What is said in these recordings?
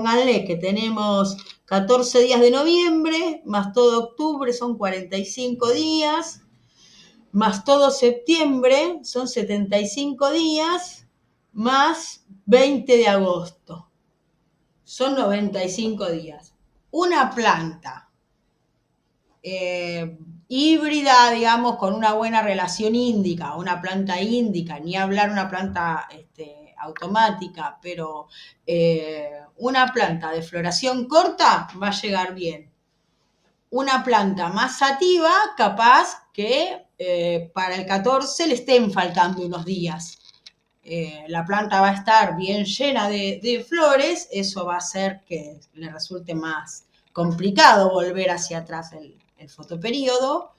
Pónganle que tenemos 14 días de noviembre, más todo octubre son 45 días, más todo septiembre son 75 días, más 20 de agosto. Son 95 días. Una planta híbrida, digamos, con una buena relación índica, una planta índica, ni hablar una planta automática, pero una planta de floración corta va a llegar bien. Una planta más sativa, capaz que para el 14 le estén faltando unos días. La planta va a estar bien llena de flores, eso va a hacer que le resulte más complicado volver hacia atrás el fotoperíodo,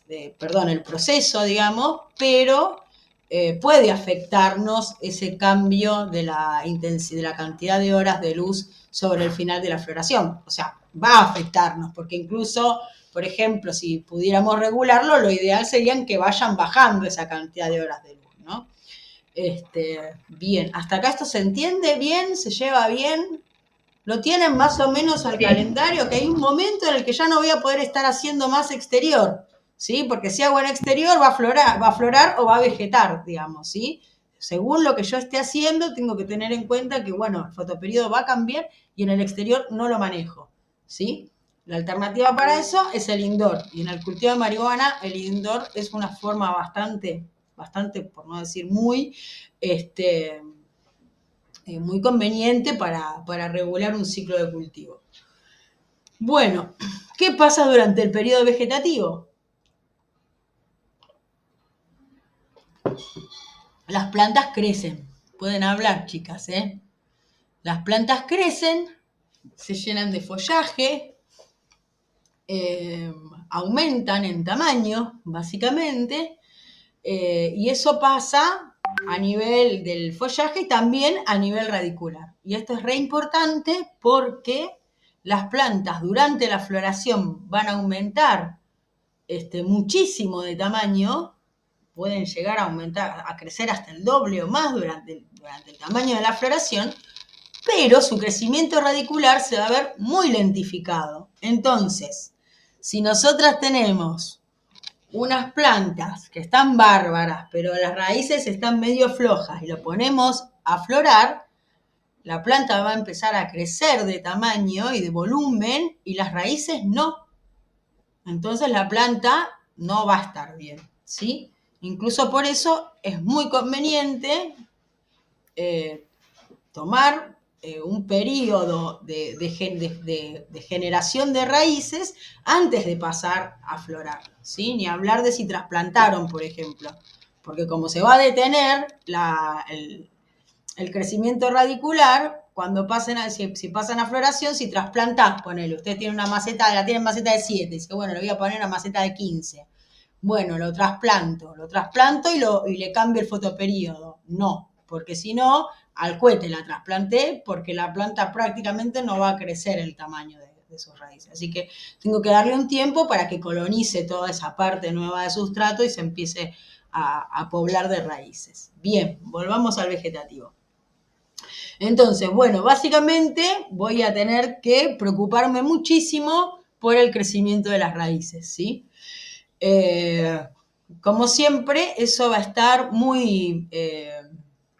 el proceso, digamos, pero puede afectarnos ese cambio de la intensidad, de la cantidad de horas de luz sobre el final de la floración. O sea, va a afectarnos, porque incluso, por ejemplo, si pudiéramos regularlo, lo ideal sería que vayan bajando esa cantidad de horas de luz, ¿no? Bien, ¿hasta acá esto se entiende bien? ¿Se lleva bien? ¿Lo tienen más o menos al calendario? Que hay un momento en el que ya no voy a poder estar haciendo más exterior, ¿sí? Porque si hago en exterior va a florar o va a vegetar, digamos, ¿sí? Según lo que yo esté haciendo, tengo que tener en cuenta que, bueno, el fotoperiodo va a cambiar y en el exterior no lo manejo, ¿sí? La alternativa para eso es el indoor. Y en el cultivo de marihuana, el indoor es una forma bastante, por no decir muy, muy conveniente para regular un ciclo de cultivo. Bueno, ¿qué pasa durante el periodo vegetativo? Las plantas crecen. Pueden hablar, chicas, ¿eh? Las plantas crecen, se llenan de follaje, aumentan en tamaño, básicamente, y eso pasa a nivel del follaje y también a nivel radicular. Y esto es re importante porque las plantas durante la floración van a aumentar muchísimo de tamaño, pueden llegar a aumentar, a crecer hasta el doble o más durante el tamaño de la floración, pero su crecimiento radicular se va a ver muy lentificado. Entonces, si nosotras tenemos unas plantas que están bárbaras, pero las raíces están medio flojas y lo ponemos a florar, la planta va a empezar a crecer de tamaño y de volumen y las raíces no. Entonces la planta no va a estar bien, ¿sí? Incluso por eso es muy conveniente tomar un periodo de generación de raíces antes de pasar a florar, ¿sí? Ni hablar de si trasplantaron, por ejemplo, porque como se va a detener el crecimiento radicular, cuando pasen si pasan a floración, si trasplantás, ponele, usted tiene una maceta, la tiene en maceta de 7, dice, bueno, le voy a poner una maceta de 15. Bueno, lo trasplanto y le cambio el fotoperíodo. No, porque si no, al cohete la trasplanté porque la planta prácticamente no va a crecer el tamaño de sus raíces. Así que tengo que darle un tiempo para que colonice toda esa parte nueva de sustrato y se empiece a poblar de raíces. Bien, volvamos al vegetativo. Entonces, bueno, básicamente voy a tener que preocuparme muchísimo por el crecimiento de las raíces, ¿sí? Como siempre, eso va a estar muy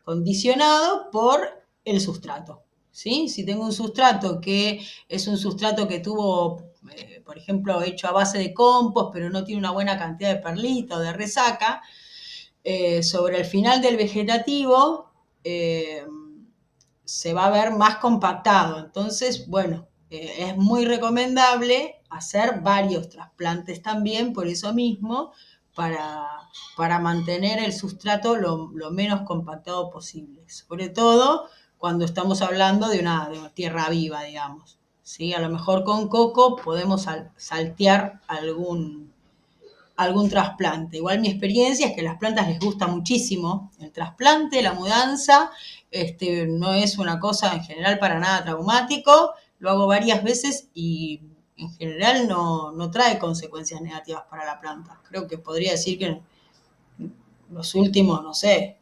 condicionado por el sustrato, ¿sí? Si tengo un sustrato que es un sustrato que tuvo, por ejemplo, hecho a base de compost, pero no tiene una buena cantidad de perlita o de resaca, sobre el final del vegetativo se va a ver más compactado. Entonces, bueno, es muy recomendable hacer varios trasplantes también, por eso mismo, para mantener el sustrato lo menos compactado posible. Sobre todo cuando estamos hablando de una tierra viva, digamos. ¿Sí? A lo mejor con coco podemos saltear algún trasplante. Igual mi experiencia es que a las plantas les gusta muchísimo el trasplante, la mudanza, no es una cosa en general para nada traumático, lo hago varias veces y en general no trae consecuencias negativas para la planta. Creo que podría decir que en los últimos, no sé,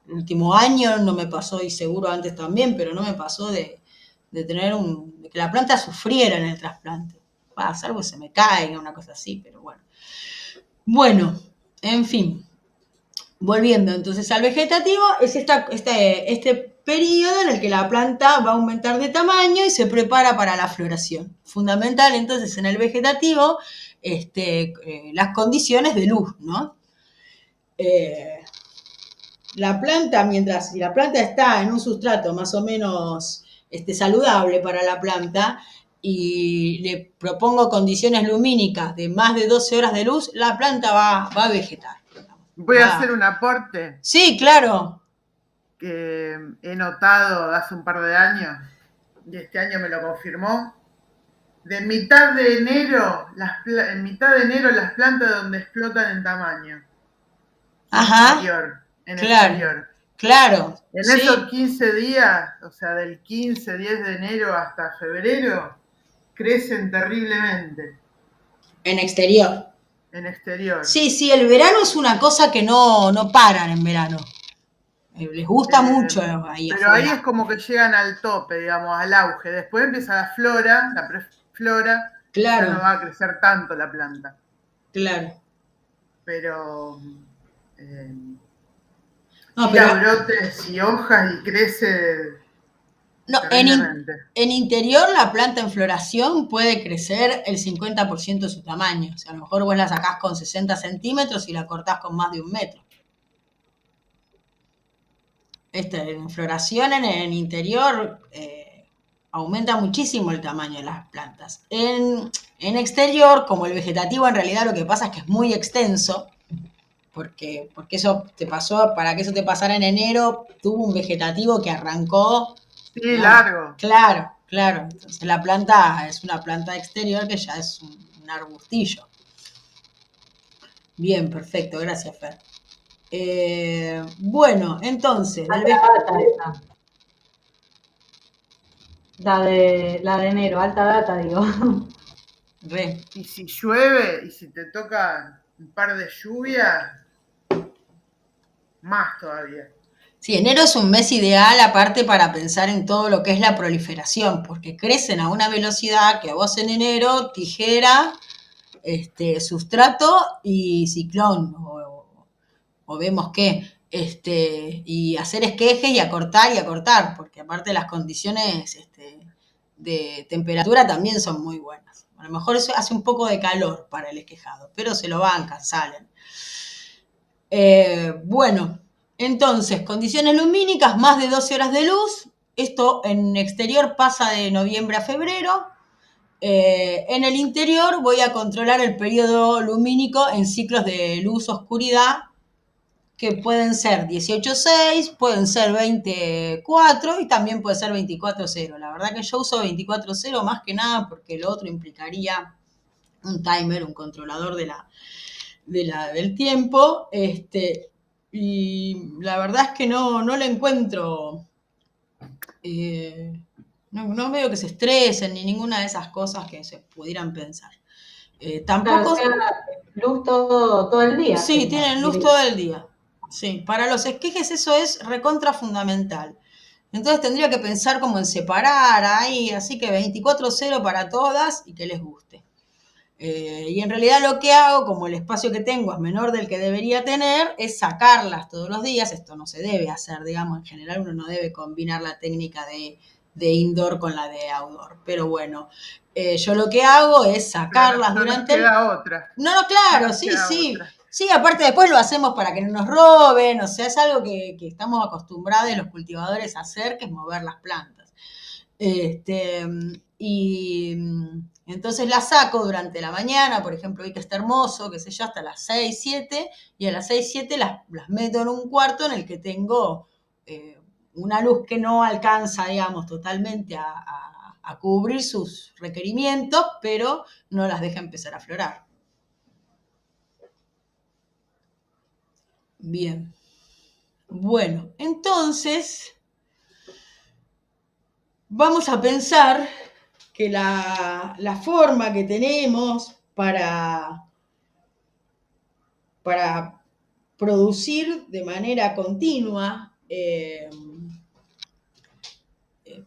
el último año no me pasó, y seguro antes también, pero no me pasó de de que la planta sufriera en el trasplante. Salvo se me caiga, una cosa así, pero bueno. Bueno, en fin. Volviendo entonces al vegetativo, es este periodo en el que la planta va a aumentar de tamaño y se prepara para la floración. Fundamental entonces en el vegetativo las condiciones de luz, ¿no? La planta, si la planta está en un sustrato más o menos saludable para la planta y le propongo condiciones lumínicas de más de 12 horas de luz, la planta va a vegetar. Voy a hacer un aporte. Sí, claro. Que he notado hace un par de años, y este año me lo confirmó. De mitad de enero, en mitad de enero las plantas donde explotan en tamaño. Ajá. En Claro, exterior. claro. En esos Sí. 15 días, o sea, del 15, 10 de enero hasta febrero, crecen terriblemente. En exterior. En exterior. Sí, sí, el verano es una cosa que no paran en verano. Les gusta mucho ahí Pero ahí es afuera. como que llegan al tope, digamos, al auge. Después empieza la flora, la preflora, y ya no Claro, va a crecer tanto la planta. claro. Pero eh, No, pero tira brotes y hojas y crece no, terriblemente. en interior la planta en floración puede crecer el 50% de su tamaño. O sea, a lo mejor vos la sacás con 60 centímetros y la cortás con más de 1 metro. En floración en interior aumenta muchísimo el tamaño de las plantas. En exterior, como el vegetativo en realidad lo que pasa es que es muy extenso, porque eso te pasó, para que eso te pasara en enero, tuvo un vegetativo que arrancó, Sí, digamos, largo. claro, claro. Entonces la planta es una planta exterior que ya es un arbustillo. Bien, perfecto, gracias, Fer. Bueno, entonces, del Alta data esa. La de enero, alta data, digo. Re. Y si llueve y si te toca un par de lluvias, más todavía. Sí, enero es un mes ideal aparte para pensar en todo lo que es la proliferación, porque crecen a una velocidad que a vos en enero, tijera, sustrato y ciclón, o vemos qué, y hacer esquejes y acortar, porque aparte las condiciones de temperatura también son muy buenas. A lo mejor eso hace un poco de calor para el esquejado, pero se lo bancan, salen. Bueno, entonces, condiciones lumínicas, más de 12 horas de luz. Esto en exterior pasa de noviembre a febrero. En el interior voy a controlar el periodo lumínico en ciclos de luz-oscuridad, que pueden ser 18:6, pueden ser 24 y también puede ser 24:0. La verdad que yo uso 24:0 más que nada porque lo otro implicaría un timer, un controlador del tiempo, y la verdad es que no le encuentro, no veo que se estresen ni ninguna de esas cosas que se pudieran pensar. Claro, o Tampoco, sea, luz todo el día sí, sería, tienen luz diría. todo el día. Sí, para los esquejes eso es recontra fundamental. Entonces tendría que pensar como en separar ahí, así que 24:0 para todas y que les guste. Y en realidad lo que hago, como el espacio que tengo es menor del que debería tener, es sacarlas todos los días. Esto no se debe hacer, digamos, en general uno no debe combinar la técnica de indoor con la de outdoor. Pero bueno, yo lo que hago es Pero sacarlas no nos durante el... queda otra. No, No claro, nos sí, queda sí. otra. Sí, aparte después lo hacemos para que no nos roben, o sea, es algo que estamos acostumbrados los cultivadores a hacer, que es mover las plantas. Y entonces la saco durante la mañana, por ejemplo, hoy que está hermoso, qué sé yo, hasta las 6 7 y a las 6 7 las meto en un cuarto en el que tengo una luz que no alcanza, digamos, totalmente a cubrir sus requerimientos, pero no las deja empezar a florar. Bien. Bueno, entonces vamos a pensar que la forma que tenemos para producir de manera continua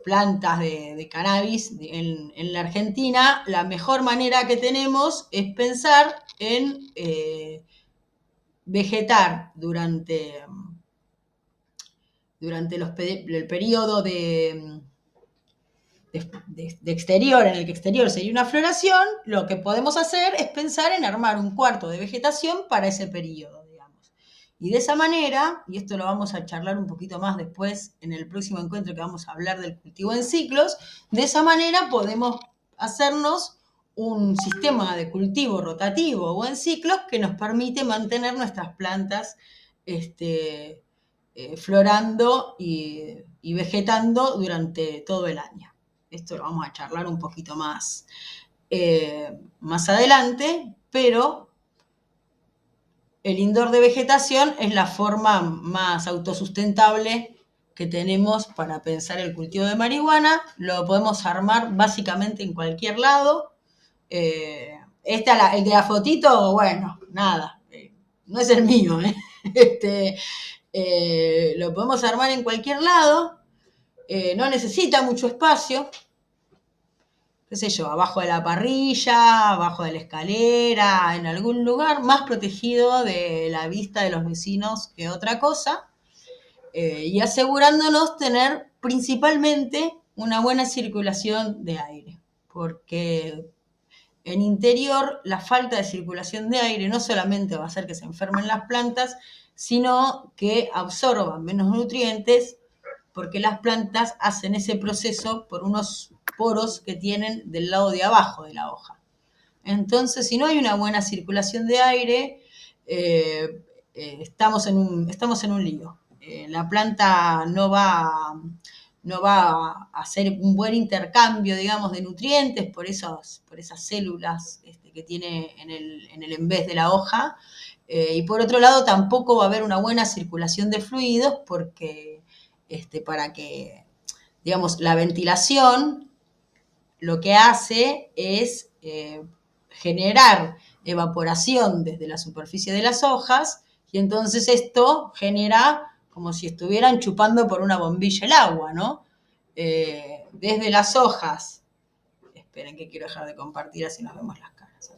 plantas de cannabis en la Argentina, la mejor manera que tenemos es pensar en vegetar durante el periodo de exterior, en el que exterior sería una floración. Lo que podemos hacer es pensar en armar un cuarto de vegetación para ese periodo, digamos. Y de esa manera, y esto lo vamos a charlar un poquito más después en el próximo encuentro que vamos a hablar del cultivo en ciclos, de esa manera podemos hacernos un sistema de cultivo rotativo o en ciclos que nos permite mantener nuestras plantas florando y vegetando durante todo el año. Esto lo vamos a charlar un poquito más adelante, pero el indoor de vegetación es la forma más autosustentable que tenemos para pensar el cultivo de marihuana. Lo podemos armar básicamente en cualquier lado. El de la fotito, bueno, nada, no es el mío. Lo podemos armar en cualquier lado. No necesita mucho espacio, qué sé yo, abajo de la parrilla, abajo de la escalera, en algún lugar más protegido de la vista de los vecinos que otra cosa, y asegurándonos tener principalmente una buena circulación de aire, porque en interior la falta de circulación de aire no solamente va a hacer que se enfermen las plantas, sino que absorban menos nutrientes, porque las plantas hacen ese proceso por unos poros que tienen del lado de abajo de la hoja. Entonces, si no hay una buena circulación de aire, estamos en un lío. La planta no va a hacer un buen intercambio, digamos, de nutrientes por esas células que tiene en el envés de la hoja. Y por otro lado, tampoco va a haber una buena circulación de fluidos porque para que, digamos, la ventilación lo que hace es generar evaporación desde la superficie de las hojas, y entonces esto genera como si estuvieran chupando por una bombilla el agua, ¿no? Desde las hojas, esperen que quiero dejar de compartir así nos vemos las caras.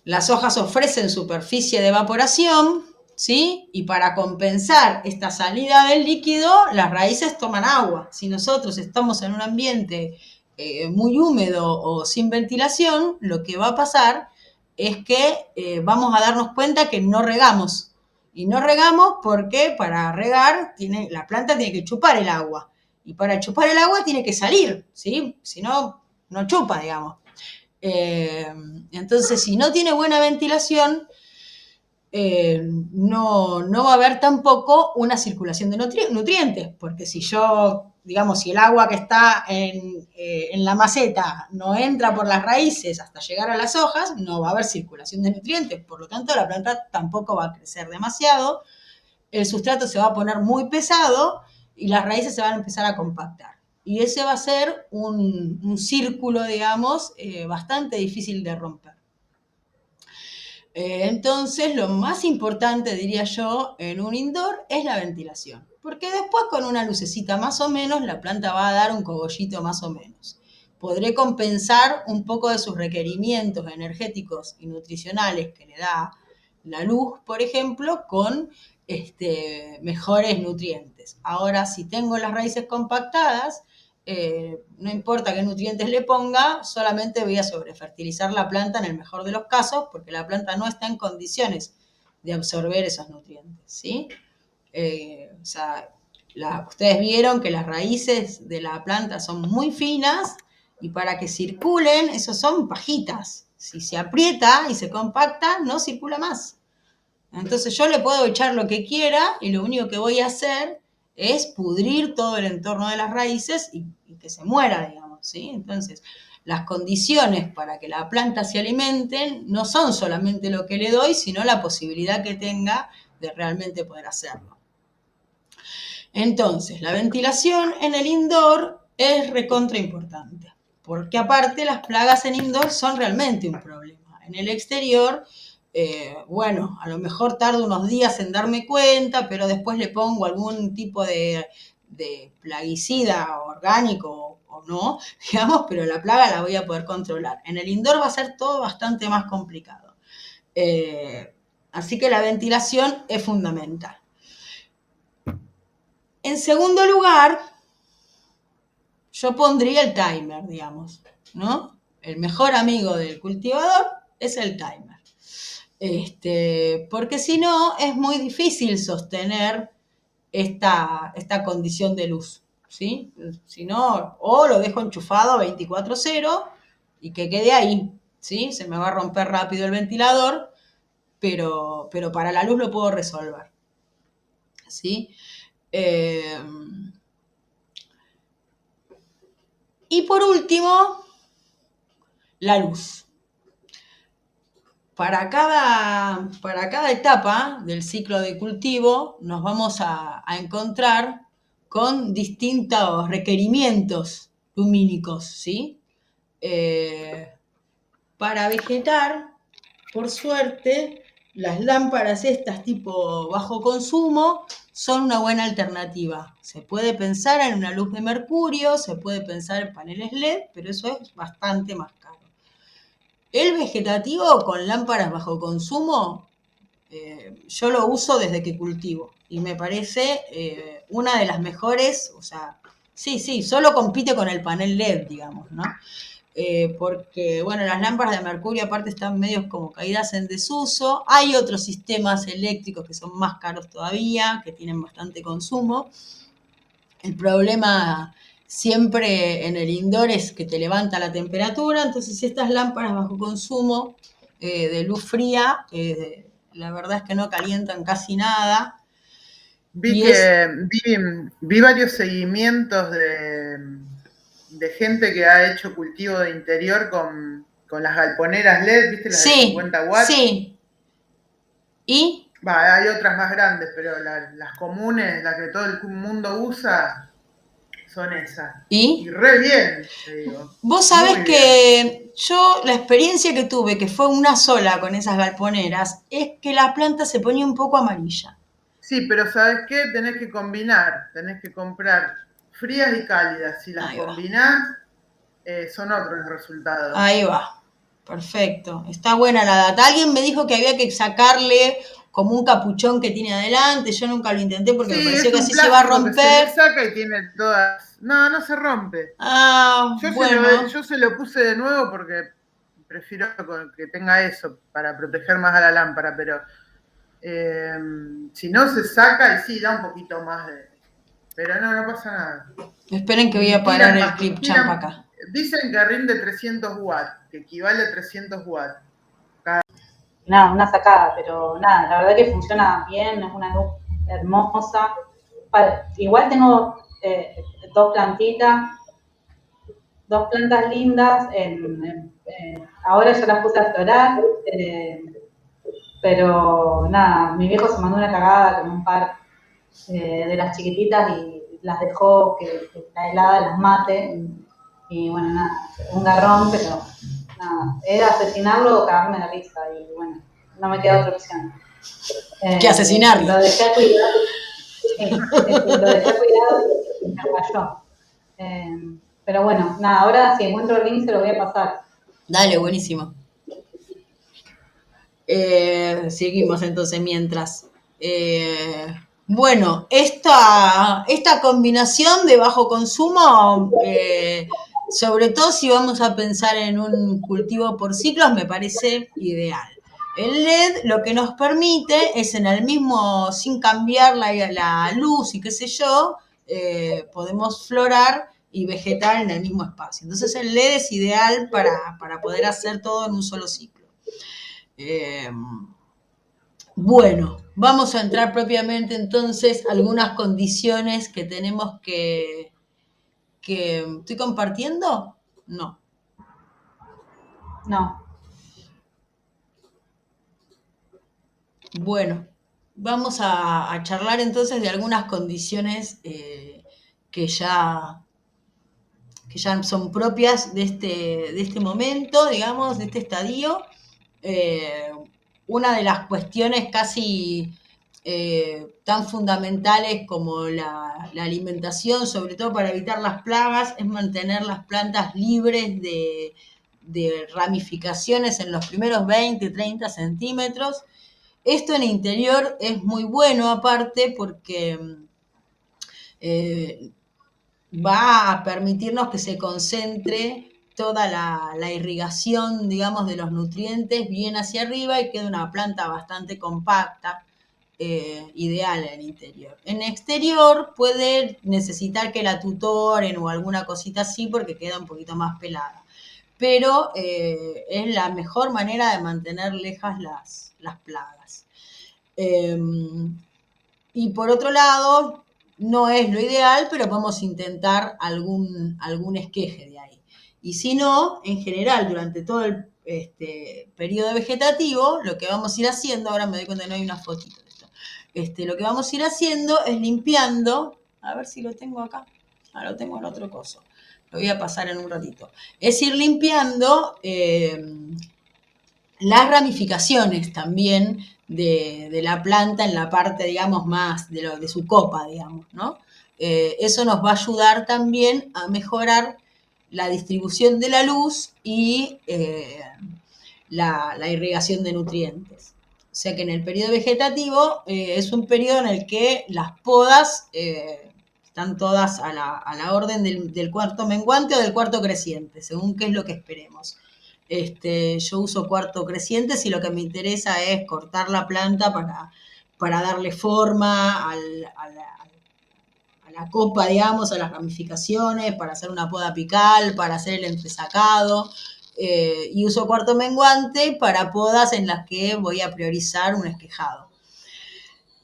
Las hojas ofrecen superficie de evaporación, ¿sí? Y para compensar esta salida del líquido, las raíces toman agua. Si nosotros estamos en un ambiente muy húmedo o sin ventilación, lo que va a pasar es que vamos a darnos cuenta que no regamos. Y no regamos porque para regar la planta tiene que chupar el agua. Y para chupar el agua tiene que salir, ¿sí? Si no, no chupa, digamos. Entonces, si no tiene buena ventilación, no va a haber tampoco una circulación de nutrientes, porque si el agua que está en la maceta no entra por las raíces hasta llegar a las hojas, no va a haber circulación de nutrientes, por lo tanto la planta tampoco va a crecer demasiado, el sustrato se va a poner muy pesado y las raíces se van a empezar a compactar. Y ese va a ser un círculo, digamos, bastante difícil de romper. Entonces, lo más importante, diría yo, en un indoor es la ventilación. Porque después, con una lucecita más o menos, la planta va a dar un cogollito más o menos. Podré compensar un poco de sus requerimientos energéticos y nutricionales que le da la luz, por ejemplo, con mejores nutrientes. Ahora, si tengo las raíces compactadas, no importa qué nutrientes le ponga, solamente voy a sobrefertilizar la planta en el mejor de los casos, porque la planta no está en condiciones de absorber esos nutrientes, ¿sí? Ustedes vieron que las raíces de la planta son muy finas y para que circulen, esos son pajitas. Si se aprieta y se compacta, no circula más. Entonces yo le puedo echar lo que quiera y lo único que voy a hacer es pudrir todo el entorno de las raíces y que se muera, digamos, ¿sí? Entonces, las condiciones para que la planta se alimente no son solamente lo que le doy, sino la posibilidad que tenga de realmente poder hacerlo. Entonces, la ventilación en el indoor es recontra importante, porque aparte las plagas en indoor son realmente un problema. En el exterior, a lo mejor tardo unos días en darme cuenta, pero después le pongo algún tipo de de plaguicida orgánico o no, digamos, pero la plaga la voy a poder controlar. En el indoor va a ser todo bastante más complicado. Así que la ventilación es fundamental. En segundo lugar, yo pondría el timer, digamos, ¿no? El mejor amigo del cultivador es el timer. Porque si no, es muy difícil sostener esta condición de luz, ¿sí? Si no, o lo dejo enchufado a 24/0 y que quede ahí, ¿sí? Se me va a romper rápido el ventilador, pero para la luz lo puedo resolver, ¿sí? Y por último, la luz. Para cada etapa del ciclo de cultivo nos vamos a encontrar con distintos requerimientos lumínicos, ¿sí? Para vegetar, por suerte, las lámparas estas tipo bajo consumo son una buena alternativa. Se puede pensar en una luz de mercurio, se puede pensar en paneles LED, pero eso es bastante más caro. El vegetativo con lámparas bajo consumo, yo lo uso desde que cultivo y me parece una de las mejores, o sea, sí, solo compite con el panel LED, digamos, ¿no? Porque, bueno, las lámparas de mercurio aparte están medio como caídas en desuso. Hay otros sistemas eléctricos que son más caros todavía, que tienen bastante consumo. El problema siempre en el indoor es que te levanta la temperatura, entonces estas lámparas bajo consumo de luz fría, la verdad es que no calientan casi nada. Vi varios seguimientos de gente que ha hecho cultivo de interior con las galponeras LED, ¿viste? Las de 50 watts. Sí. ¿Y? Hay otras más grandes, pero las comunes, las que todo el mundo usa, son esas. Y re bien, te digo. Vos sabés que yo la experiencia que tuve, que fue una sola con esas galponeras, es que la planta se ponía un poco amarilla. Sí, pero ¿sabés qué? Tenés que combinar, tenés que comprar frías y cálidas. Si las combinás, son otros los resultados. Ahí va, perfecto. Está buena la data. Alguien me dijo que había que sacarle como un capuchón que tiene adelante. Yo nunca lo intenté porque me pareció que así se va a romper. Que se saca y tiene todas. No se rompe. Bueno. Yo se lo puse de nuevo porque prefiero que tenga eso para proteger más a la lámpara, pero si no se saca y sí, da un poquito más de. Pero no pasa nada. Esperen que voy a parar el clip champ acá. Dicen que rinde 300 watts, que equivale a 300 watts. Nada, una sacada, pero nada, la verdad que funciona bien, es una luz hermosa. Igual tengo dos plantas lindas, ahora ya las puse a florar, pero nada, mi viejo se mandó una cagada con un par de las chiquititas y las dejó que la helada las mate, y bueno, nada, un garrón, pero nada, era asesinarlo o cagarme la risa, y bueno, no me queda otra opción. ¿Qué asesinarlo? Lo dejé cuidado, lo dejé cuidado y me falló. Pero bueno, nada, ahora si encuentro el link se lo voy a pasar. Dale, buenísimo. Seguimos entonces mientras. Bueno, esta combinación de bajo consumo, sobre todo si vamos a pensar en un cultivo por ciclos, me parece ideal. El LED lo que nos permite es en el mismo, sin cambiar la luz y qué sé yo, podemos florar y vegetar en el mismo espacio. Entonces el LED es ideal para poder hacer todo en un solo ciclo. Bueno, vamos a entrar propiamente entonces a algunas condiciones que tenemos que ¿estoy compartiendo? No. Bueno, vamos a charlar entonces de algunas condiciones que ya son propias de este momento, digamos, de este estadio. Una de las cuestiones casi tan fundamentales como la alimentación, sobre todo para evitar las plagas, es mantener las plantas libres de ramificaciones en los primeros 20, 30 centímetros. Esto en interior es muy bueno aparte porque va a permitirnos que se concentre toda la irrigación, digamos, de los nutrientes bien hacia arriba y quede una planta bastante compacta, ideal en el interior. En exterior puede necesitar que la tutoren o alguna cosita así porque queda un poquito más pelada. Pero es la mejor manera de mantener lejas las plagas. Y por otro lado, no es lo ideal, pero podemos intentar algún esqueje de ahí. Y si no, en general, durante todo el periodo vegetativo, lo que vamos a ir haciendo, ahora me doy cuenta que no hay una fotito de esto, lo que vamos a ir haciendo es limpiando, a ver si lo tengo acá, lo tengo en otro coso, lo voy a pasar en un ratito, es ir limpiando las ramificaciones también de la planta en la parte, digamos, más de su copa, digamos, ¿no? Eso nos va a ayudar también a mejorar la distribución de la luz y la irrigación de nutrientes. O sea que en el periodo vegetativo es un periodo en el que las podas están todas a la orden del cuarto menguante o del cuarto creciente, según qué es lo que esperemos. Yo uso cuarto creciente si lo que me interesa es cortar la planta para darle forma a la copa, digamos, a las ramificaciones, para hacer una poda apical, para hacer el entresacado. Y uso cuarto menguante para podas en las que voy a priorizar un esquejado.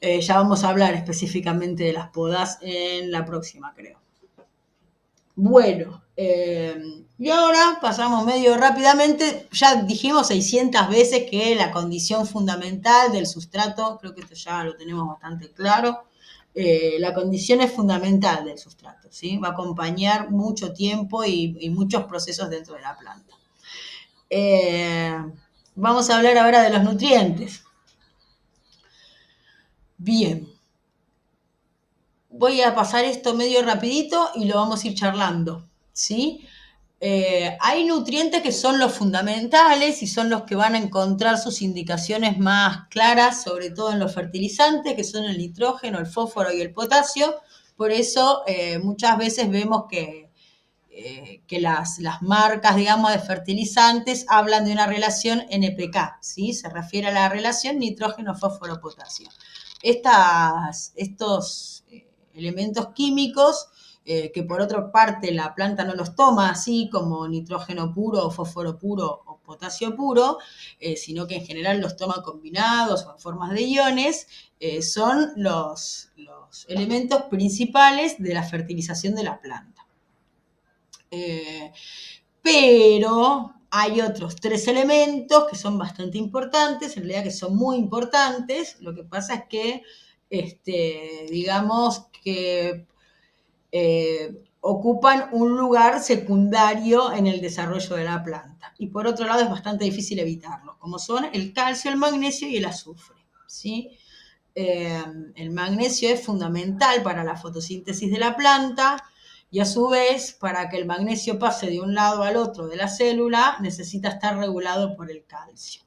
Ya vamos a hablar específicamente de las podas en la próxima, creo. Bueno, y ahora pasamos medio rápidamente, ya dijimos 600 veces que la condición fundamental del sustrato, creo que esto ya lo tenemos bastante claro, la condición es fundamental del sustrato, ¿sí? Va a acompañar mucho tiempo y muchos procesos dentro de la planta. Vamos a hablar ahora de los nutrientes. Bien. Voy a pasar esto medio rapidito y lo vamos a ir charlando, ¿sí? Hay nutrientes que son los fundamentales y son los que van a encontrar sus indicaciones más claras, sobre todo en los fertilizantes, que son el nitrógeno, el fósforo y el potasio. Por eso muchas veces vemos que las marcas, digamos, de fertilizantes hablan de una relación NPK, ¿sí? Se refiere a la relación nitrógeno, fósforo, potasio. Estos elementos químicos que por otra parte la planta no los toma así como nitrógeno puro o fósforo puro o potasio puro, sino que en general los toma combinados o en formas de iones, son los elementos principales de la fertilización de la planta. Pero hay otros 3 elementos que son bastante importantes, en realidad que son muy importantes. Lo que pasa es que, digamos que ocupan un lugar secundario en el desarrollo de la planta. Y por otro lado es bastante difícil evitarlos, como son el calcio, el magnesio y el azufre, ¿sí? El magnesio es fundamental para la fotosíntesis de la planta y a su vez, para que el magnesio pase de un lado al otro de la célula, necesita estar regulado por el calcio.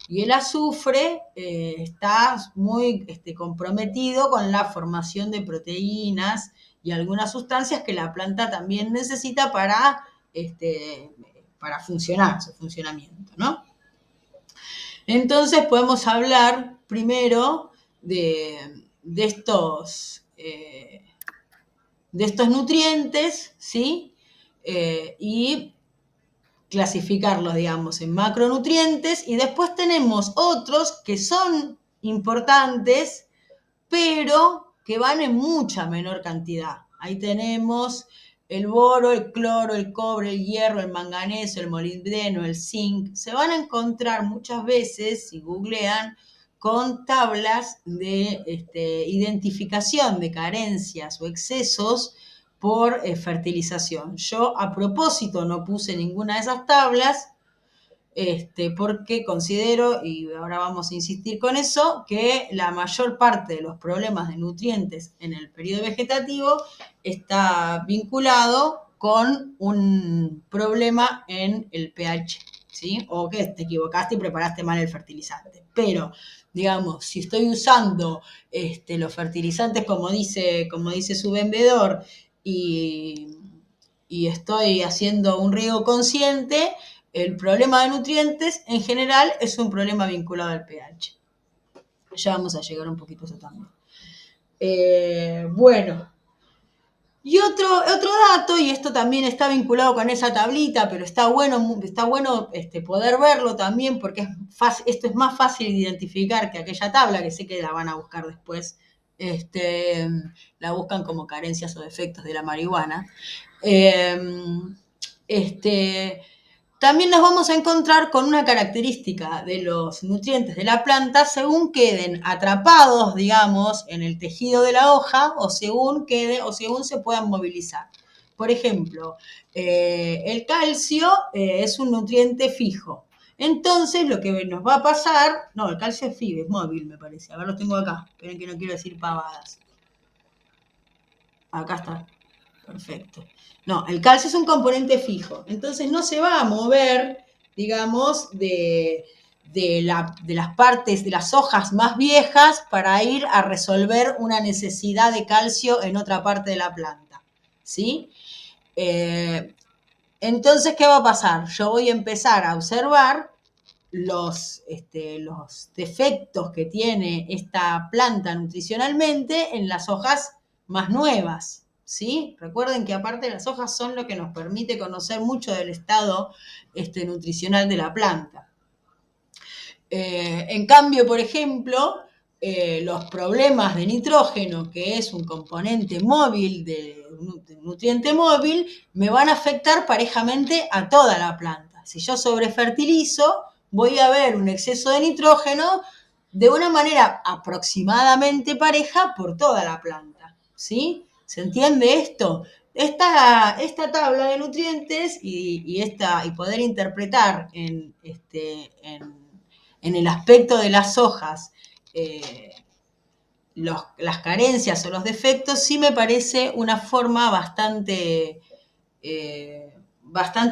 Y el azufre está muy comprometido con la formación de proteínas y algunas sustancias que la planta también necesita para funcionar, su funcionamiento, ¿no? Entonces podemos hablar primero de estos nutrientes, ¿sí? Y clasificarlos, digamos, en macronutrientes, y después tenemos otros que son importantes, pero que van en mucha menor cantidad. Ahí tenemos el boro, el cloro, el cobre, el hierro, el manganeso, el molibdeno, el zinc. Se van a encontrar muchas veces, si googlean, con tablas de identificación de carencias o excesos por fertilización. Yo a propósito no puse ninguna de esas tablas porque considero, y ahora vamos a insistir con eso, que la mayor parte de los problemas de nutrientes en el periodo vegetativo está vinculado con un problema en el pH, ¿sí? O que te equivocaste y preparaste mal el fertilizante. Pero, digamos, si estoy usando los fertilizantes como dice su vendedor y estoy haciendo un riego consciente, el problema de nutrientes en general es un problema vinculado al pH. Ya vamos a llegar un poquito a eso también. Bueno, y otro dato, y esto también está vinculado con esa tablita, pero está bueno poder verlo también, porque esto es más fácil de identificar que aquella tabla, que sé que la van a buscar después, la buscan como carencias o defectos de la marihuana. También nos vamos a encontrar con una característica de los nutrientes de la planta según queden atrapados, digamos, en el tejido de la hoja o según se puedan movilizar. Por ejemplo, el calcio es un nutriente fijo. Entonces, lo que nos va a pasar... No, el calcio es FIB, es móvil, me parece. A ver, lo tengo acá. Esperen que no quiero decir pavadas. Acá está. Perfecto. No, el calcio es un componente fijo, entonces no se va a mover, digamos, de las partes, de las hojas más viejas para ir a resolver una necesidad de calcio en otra parte de la planta, ¿sí? Entonces, ¿qué va a pasar? Yo voy a empezar a observar los defectos que tiene esta planta nutricionalmente en las hojas más nuevas, ¿sí? Recuerden que aparte las hojas son lo que nos permite conocer mucho del estado nutricional de la planta. En cambio, por ejemplo, los problemas de nitrógeno, que es un componente móvil, de nutriente móvil, me van a afectar parejamente a toda la planta. Si yo sobrefertilizo, voy a ver un exceso de nitrógeno de una manera aproximadamente pareja por toda la planta, ¿sí? ¿Se entiende esto? Esta tabla de nutrientes y poder interpretar en el aspecto de las hojas las carencias o los defectos, sí me parece una forma bastante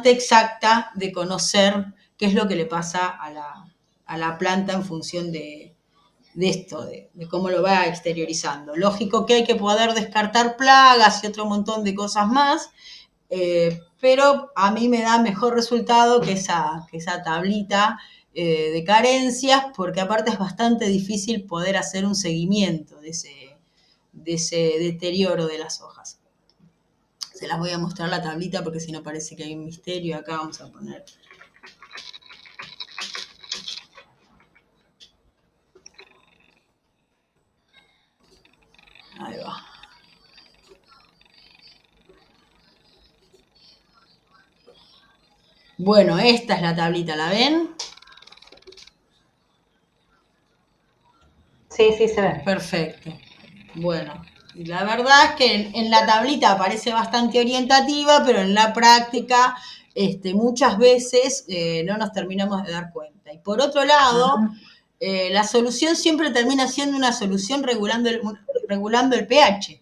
exacta de conocer qué es lo que le pasa a la planta en función de esto, de cómo lo va exteriorizando. Lógico que hay que poder descartar plagas y otro montón de cosas más, pero a mí me da mejor resultado que esa tablita de carencias, porque aparte es bastante difícil poder hacer un seguimiento de ese deterioro de las hojas. Se las voy a mostrar la tablita porque si no parece que hay un misterio. Acá vamos a poner... Ahí va. Bueno, esta es la tablita, ¿la ven? Sí, se ve. Perfecto. Bueno, la verdad es que en la tablita parece bastante orientativa, pero en la práctica muchas veces no nos terminamos de dar cuenta. Y por otro lado, la solución siempre termina siendo una solución regulando el pH.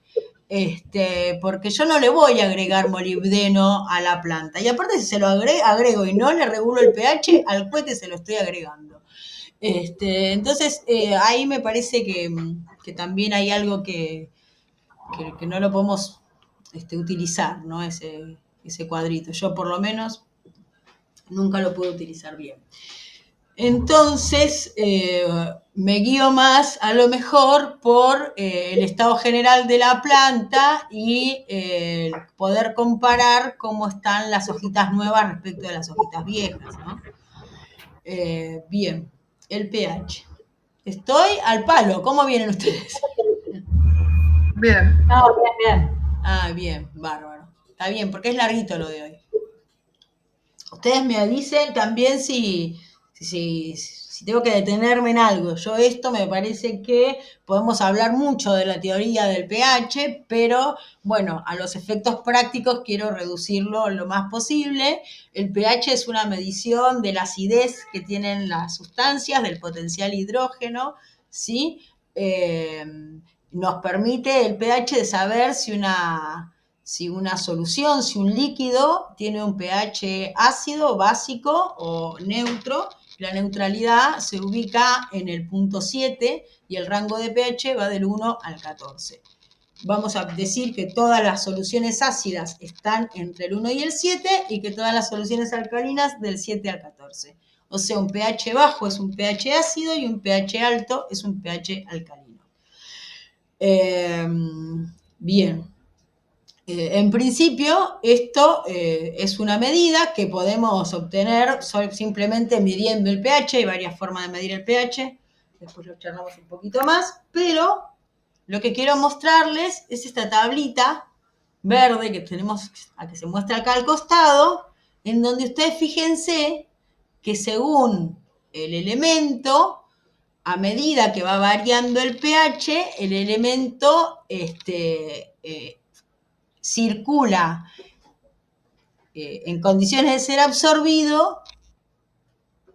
Porque yo no le voy a agregar molibdeno a la planta. Y aparte, si se lo agrego y no le regulo el pH, al cohete se lo estoy agregando. Entonces, ahí me parece que también hay algo que no lo podemos utilizar, ¿no? Ese cuadrito. Yo, por lo menos, nunca lo puedo utilizar bien. Entonces, me guío más, a lo mejor, por el estado general de la planta y poder comparar cómo están las hojitas nuevas respecto de las hojitas viejas, ¿no? Bien, el pH. Estoy al palo. ¿Cómo vienen ustedes? Bien. No, bien. Ah, bien, bárbaro. Está bien, porque es larguito lo de hoy. Ustedes me dicen también si si tengo que detenerme en algo, yo esto me parece que podemos hablar mucho de la teoría del pH, pero bueno, a los efectos prácticos quiero reducirlo lo más posible. El pH es una medición de la acidez que tienen las sustancias, del potencial hidrógeno, ¿sí? Nos permite el pH de saber si una solución, si un líquido tiene un pH ácido, básico o neutro. La neutralidad se ubica en el punto 7 y el rango de pH va del 1 al 14. Vamos a decir que todas las soluciones ácidas están entre el 1 y el 7 y que todas las soluciones alcalinas del 7 al 14. O sea, un pH bajo es un pH ácido y un pH alto es un pH alcalino. Bien. En principio, esto es una medida que podemos obtener simplemente midiendo el pH. Hay varias formas de medir el pH. Después lo charlamos un poquito más. Pero lo que quiero mostrarles es esta tablita verde que tenemos, que se muestra acá al costado, en donde ustedes fíjense que según el elemento, a medida que va variando el pH, el elemento circula en condiciones de ser absorbido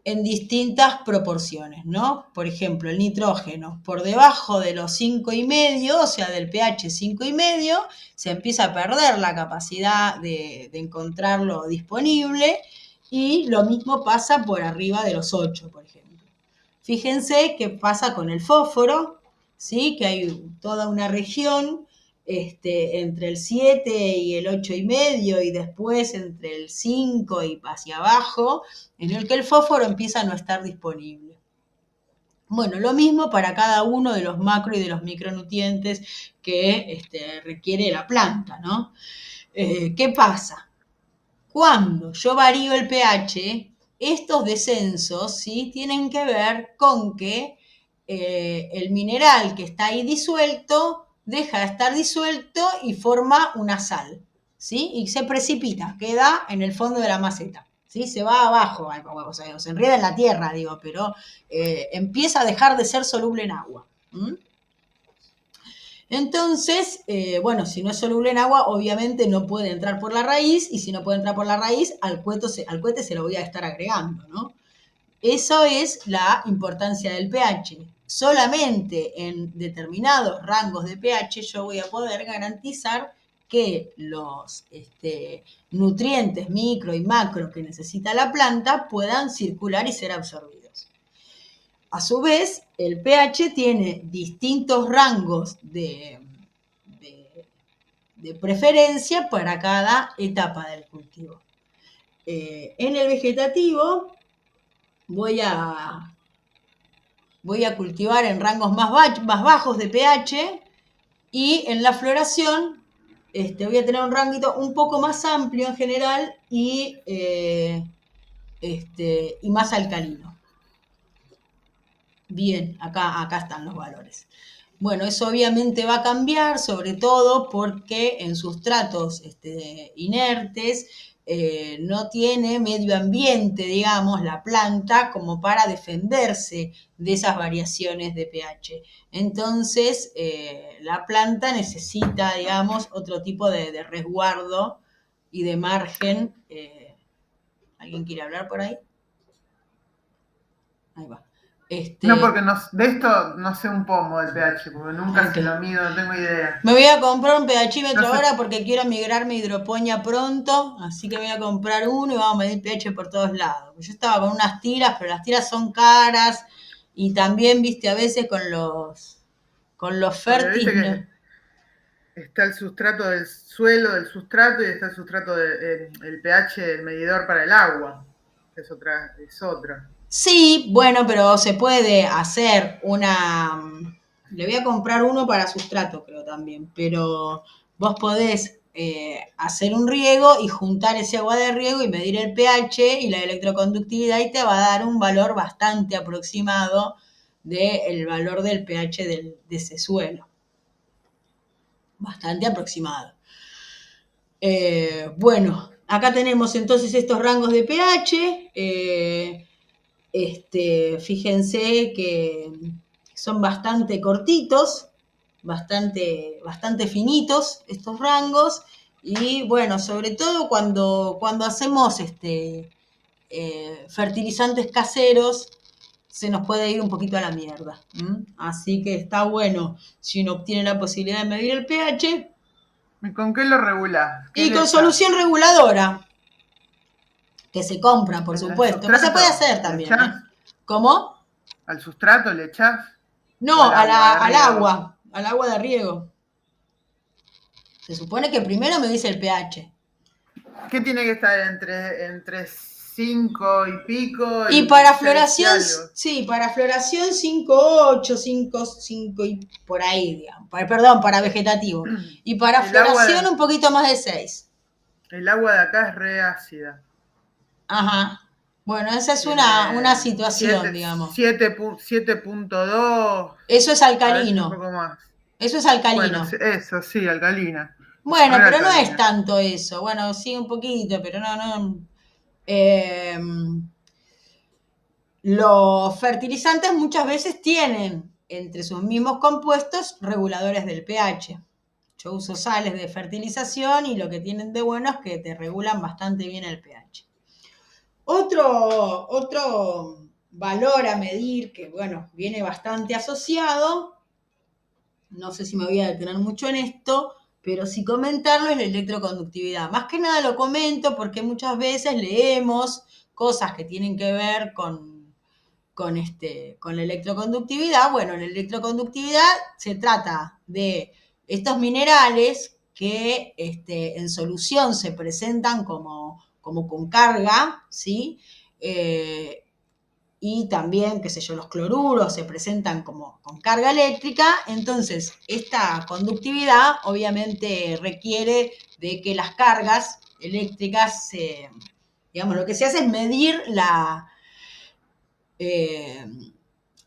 en distintas proporciones, ¿no? Por ejemplo, el nitrógeno, por debajo de los 5,5, o sea, del pH 5,5, se empieza a perder la capacidad de encontrarlo disponible, y lo mismo pasa por arriba de los 8, por ejemplo. Fíjense qué pasa con el fósforo, ¿sí? Que hay toda una región entre el 7 y el 8,5 y después entre el 5 y hacia abajo, en el que el fósforo empieza a no estar disponible. Bueno, lo mismo para cada uno de los macro y de los micronutrientes que requiere la planta, ¿no? ¿Qué pasa? Cuando yo varío el pH, estos descensos, ¿sí?, tienen que ver con que el mineral que está ahí disuelto deja de estar disuelto y forma una sal, ¿sí? Y se precipita, queda en el fondo de la maceta, ¿sí? Se va abajo, o sea, se enreda en la tierra, digo, pero empieza a dejar de ser soluble en agua. Entonces, bueno, si no es soluble en agua, obviamente no puede entrar por la raíz, y si no puede entrar por la raíz, al cohete se lo voy a estar agregando, ¿no? Eso es la importancia del pH. Solamente en determinados rangos de pH yo voy a poder garantizar que los nutrientes micro y macro que necesita la planta puedan circular y ser absorbidos. A su vez, el pH tiene distintos rangos de preferencia para cada etapa del cultivo. En el vegetativo voy a cultivar en rangos más bajos de pH, y en la floración voy a tener un rango un poco más amplio en general y más alcalino. Bien, acá están los valores. Bueno, eso obviamente va a cambiar, sobre todo porque en sustratos inertes no tiene medio ambiente, digamos, la planta, como para defenderse de esas variaciones de pH. Entonces, la planta necesita, digamos, otro tipo de resguardo y de margen. ¿Alguien quiere hablar por ahí? Ahí va. No, porque de esto no sé un pomo del pH, porque nunca Okay. se lo mido, no tengo idea. Me voy a comprar un pHímetro No sé. ahora porque quiero migrar mi hidroponía pronto, así que voy a comprar uno y vamos a medir pH por todos lados. Yo estaba con unas tiras, pero las tiras son caras, y también, viste, a veces con los fértiles. Viste que está el sustrato del suelo, del sustrato, y está el sustrato el pH del medidor para el agua, que es otra. Sí, bueno, pero se puede hacer le voy a comprar uno para sustrato, creo también, pero vos podés hacer un riego y juntar ese agua de riego y medir el pH y la electroconductividad, y te va a dar un valor bastante aproximado del valor del pH de ese suelo. Bastante aproximado. Bueno, acá tenemos entonces estos rangos de pH. Fíjense que son bastante cortitos, bastante finitos estos rangos, y bueno, sobre todo cuando hacemos fertilizantes caseros, se nos puede ir un poquito a la mierda. Así que está bueno si uno obtiene la posibilidad de medir el pH. ¿Y con qué lo regulás? ¿Qué Y le con echás? solución reguladora, que se compra, por supuesto. No se puede hacer también, ¿eh? ¿Cómo? ¿Al sustrato le echás? No, ¿O al agua de riego? al agua de riego. Se supone que primero me dice el pH. ¿Qué tiene que estar entre 5 y pico Y y para 6 y floración, algo? sí, para floración 5,8, 5 y por ahí, digamos. Perdón, para vegetativo. Y para El agua floración un poquito más de 6. El agua de acá es re ácida. Ajá. Bueno, esa es una Tiene situación, digamos. 7.2, Eso es a veces un alcalino. poco más. Eso es Bueno, alcalino. eso sí, alcalina. Bueno, Re pero no es alcalina. tanto eso. Bueno, sí, un poquito, pero no. Eh, los fertilizantes muchas veces tienen entre sus mismos compuestos reguladores del pH. Yo uso sales de fertilización y lo que tienen de bueno es que te regulan bastante bien el pH. Otro valor a medir que, bueno, viene bastante asociado, no sé si me voy a detener mucho en esto, pero sí comentarlo es la electroconductividad. Más que nada lo comento porque muchas veces leemos cosas que tienen que ver con la electroconductividad. Bueno, la electroconductividad se trata de estos minerales que en solución se presentan como con carga, ¿sí? Y también, qué sé yo, los cloruros se presentan como con carga eléctrica. Entonces, esta conductividad obviamente requiere de que las cargas eléctricas, digamos, lo que se hace es medir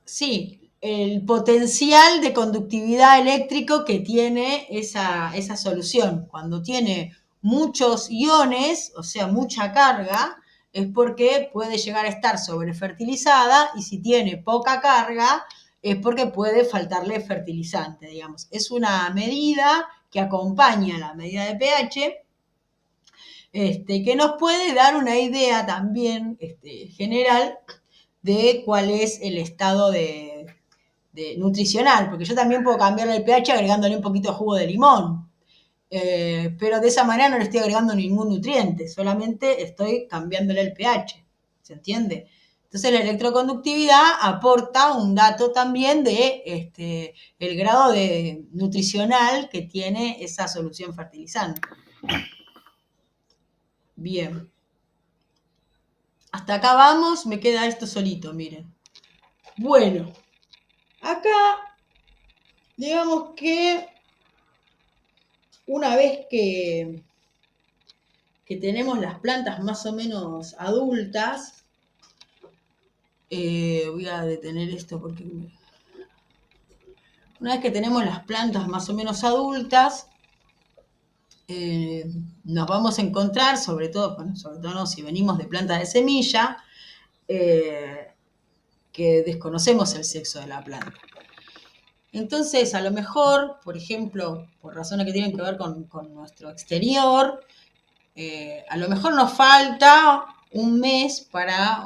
sí, el potencial de conductividad eléctrico que tiene esa solución. Cuando tiene muchos iones, o sea, mucha carga, es porque puede llegar a estar sobrefertilizada, y si tiene poca carga, es porque puede faltarle fertilizante, digamos. Es una medida que acompaña la medida de pH, que nos puede dar una idea también general de cuál es el estado de nutricional, porque yo también puedo cambiarle el pH agregándole un poquito de jugo de limón, pero de esa manera no le estoy agregando ningún nutriente, solamente estoy cambiándole el pH, ¿se entiende? Entonces la electroconductividad aporta un dato también de el grado de nutricional que tiene esa solución fertilizante. Bien. Hasta acá vamos, me queda esto solito, miren. Bueno, acá digamos que una vez que tenemos las plantas más o menos adultas, voy a detener esto porque una vez que tenemos las plantas más o menos adultas, nos vamos a encontrar, sobre todo no, si venimos de plantas de semilla, que desconocemos el sexo de la planta. Entonces, a lo mejor, por ejemplo, por razones que tienen que ver con nuestro exterior, a lo mejor nos falta un mes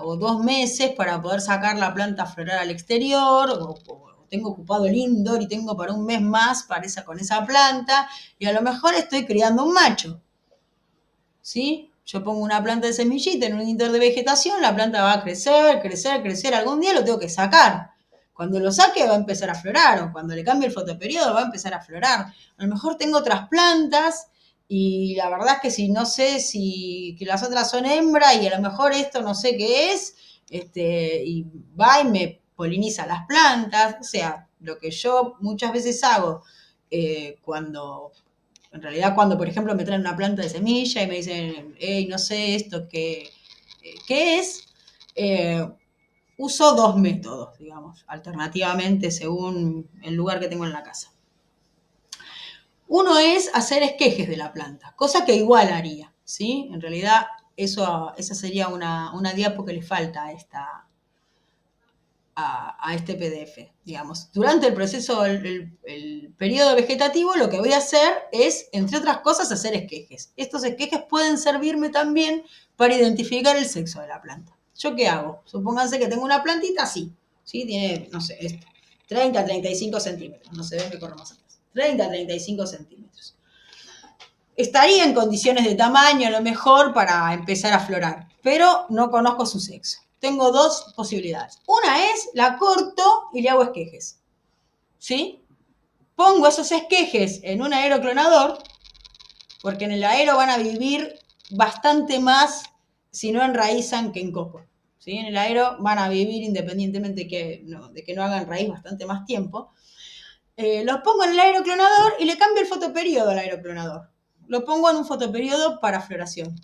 o 2 meses para poder sacar la planta a florar al exterior, o tengo ocupado el indoor y tengo para un mes más con esa planta, y a lo mejor estoy criando un macho, ¿sí? Yo pongo una planta de semillita en un indoor de vegetación, la planta va a crecer, algún día lo tengo que sacar. Cuando lo saque va a empezar a florar, o cuando le cambie el fotoperiodo va a empezar a florar. A lo mejor tengo otras plantas y la verdad es que si no sé que las otras son hembra y a lo mejor esto no sé qué es, y va y me poliniza las plantas. O sea, lo que yo muchas veces hago en realidad, cuando, por ejemplo, me traen una planta de semilla y me dicen, hey, no sé esto qué es, uso 2 métodos, digamos, alternativamente según el lugar que tengo en la casa. Uno es hacer esquejes de la planta, cosa que igual haría, ¿sí? En realidad, esa sería una diapo que le falta a este PDF, digamos. Durante el proceso, el periodo vegetativo, lo que voy a hacer es, entre otras cosas, hacer esquejes. Estos esquejes pueden servirme también para identificar el sexo de la planta. ¿Yo qué hago? Supónganse que tengo una plantita así, ¿sí? Tiene, no sé, esto, 30 a 35 centímetros, no se ve, me corro más atrás. 30 a 35 centímetros. Estaría en condiciones de tamaño a lo mejor para empezar a aflorar, pero no conozco su sexo. Tengo dos posibilidades. Una es, la corto y le hago esquejes, ¿sí? Pongo esos esquejes en un aeroclonador, porque en el aero van a vivir bastante más si no enraizan que en coco, ¿sí? En el aero van a vivir independientemente de que no hagan raíz bastante más tiempo. Los pongo en el aeroclonador y le cambio el fotoperiodo al aeroclonador. Lo pongo en un fotoperiodo para floración.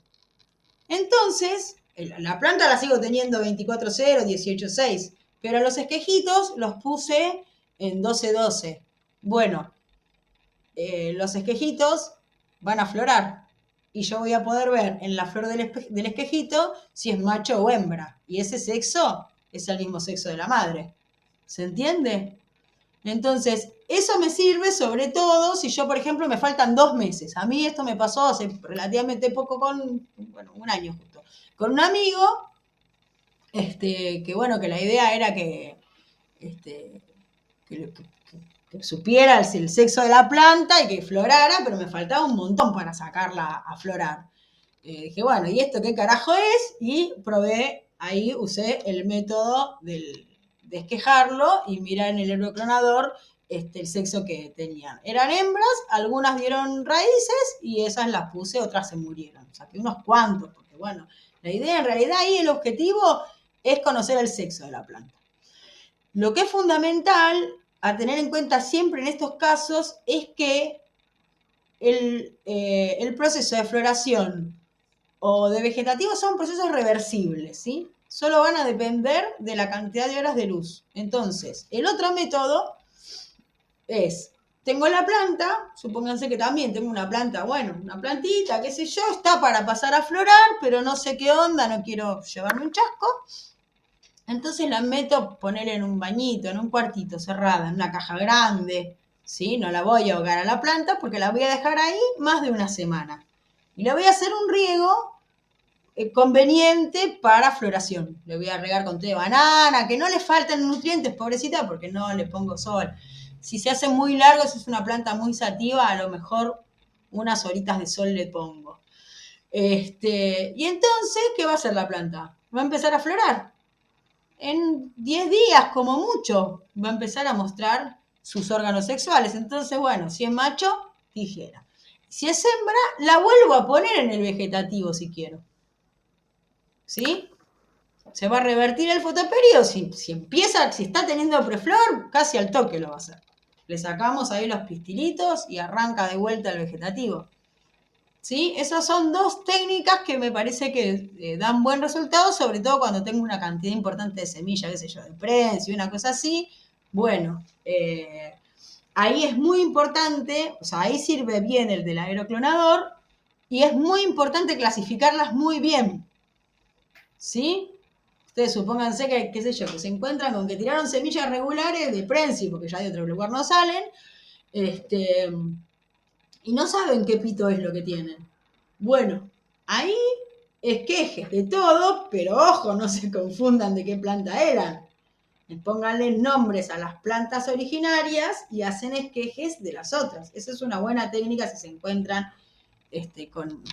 Entonces, la planta la sigo teniendo 24-0, 18-6, pero los esquejitos los puse en 12-12. Bueno, los esquejitos van a florar y yo voy a poder ver en la flor del esquejito si es macho o hembra. Y ese sexo es el mismo sexo de la madre. ¿Se entiende? Entonces, eso me sirve sobre todo si yo, por ejemplo, me faltan 2 meses. A mí esto me pasó hace relativamente poco un año justo, con un amigo, que bueno, que la idea era que supiera el sexo de la planta y que florara, pero me faltaba un montón para sacarla a florar. Dije, bueno, ¿y esto qué carajo es? Y probé, ahí usé el método de esquejarlo y mirar en el aeroclonador el sexo que tenían. Eran hembras, algunas dieron raíces y esas las puse, otras se murieron. Saqué unos cuantos, porque bueno, la idea en realidad ahí, el objetivo es conocer el sexo de la planta. Lo que es fundamental a tener en cuenta siempre en estos casos es que el proceso de floración o de vegetativo son procesos reversibles, ¿sí? Solo van a depender de la cantidad de horas de luz. Entonces, el otro método es, tengo la planta, supónganse que también tengo una planta, bueno, una plantita, qué sé yo, está para pasar a florar, pero no sé qué onda, no quiero llevarme un chasco. Entonces la meto, poner en un bañito, en un cuartito, cerrada, en una caja grande, ¿sí? No la voy a ahogar a la planta porque la voy a dejar ahí más de una semana. Y le voy a hacer un riego conveniente para floración. Le voy a regar con té de banana, que no le falten nutrientes, pobrecita, porque no le pongo sol. Si se hace muy largo, si es una planta muy sativa, a lo mejor unas horitas de sol le pongo. Y entonces, ¿qué va a hacer la planta? Va a empezar a florar. En 10 días, como mucho, va a empezar a mostrar sus órganos sexuales. Entonces, bueno, si es macho, tijera. Si es hembra, la vuelvo a poner en el vegetativo si quiero. ¿Sí? Se va a revertir el fotoperiodo. Si está teniendo preflor, casi al toque lo va a hacer. Le sacamos ahí los pistilitos y arranca de vuelta el vegetativo. ¿Sí? Esas son 2 técnicas que me parece que dan buen resultado, sobre todo cuando tengo una cantidad importante de semillas, qué sé yo, de prensa y una cosa así. Bueno, ahí es muy importante, o sea, ahí sirve bien el del aeroclonador y es muy importante clasificarlas muy bien. ¿Sí? Ustedes supónganse que, qué sé yo, que se encuentran con que tiraron semillas regulares de prensi, porque ya de otro lugar no salen, y no saben qué pito es lo que tienen. Bueno, ahí esquejes de todo, pero ojo, no se confundan de qué planta eran. Pónganle nombres a las plantas originarias y hacen esquejes de las otras. Esa es una buena técnica si se encuentran